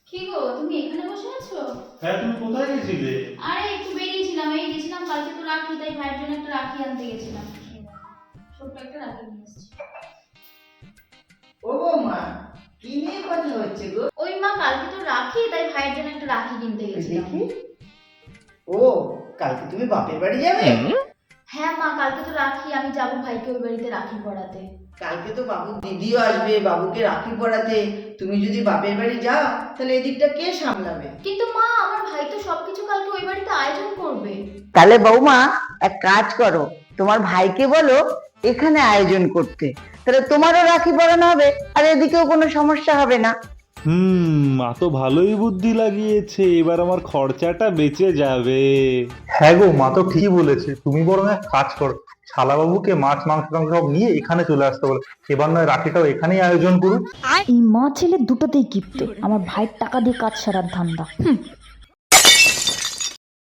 কি গো, তুমি এখানে বসে আছো? হ্যাঁ, তুমি কোথায় গেছিলে? আরে একটু বেরিয়েছিলাম, এই গেছিলাম কালকে তো রাখি, তাই ভাইয়ের জন্য একটা রাখি আনতে গেছিলাম। এই দেখো, ছোট্ট একটা রাখি নিয়ে এসেছি। ও বৌমা, কি নিয়ে কথা হচ্ছে গো? ওই মা, কালকে তো রাখি, তাই ভাইয়ের জন্য একটা রাখি কিনতে গেছিলাম। দেখি। ও, কালকে তুমি বাপের বাড়ি যাবে? হ্যাঁ মা, কালকে তো রাখি, আমি যাবো ভাইকে ওই বাড়িতে রাখি পরাতে। কালকে তো বাবু দিদিও আসবে বাবুকে রাখি পরাতে। তুমি যদি বাপের বাড়ি যাও তাহলে এদিকটা কে সামলাবে? কিন্তু মা, আমার ভাই তো সবকিছু কালকে ওই বাড়িতে আয়োজন করবে। তাহলে বৌমা এক কাজ করো, তোমার ভাইকে বলো এখানে আয়োজন করতে, তাহলে তোমারও রাখি পরানো হবে আর এদিকেও কোনো সমস্যা হবে না। মা তো ভালোই বুদ্ধি লাগিয়েছে, এবার আমার খরচাটা বেঁচে যাবে। হ্যাঁ গো, মা তো ঠিকই বলেছে। তুমি বরং এক কাজ করো, শালাবাবুকে মাছ মাংস টাংস সব নিয়ে এখানে চলে আসতে বলে। এবার নয় রাখিটাও এখানেই আয়োজন করুক। এই মা ছেলে দুটোতেই কিপ্টে, আমার ভাইয়ের টাকা দিয়ে কাজ সারার ধান্দা।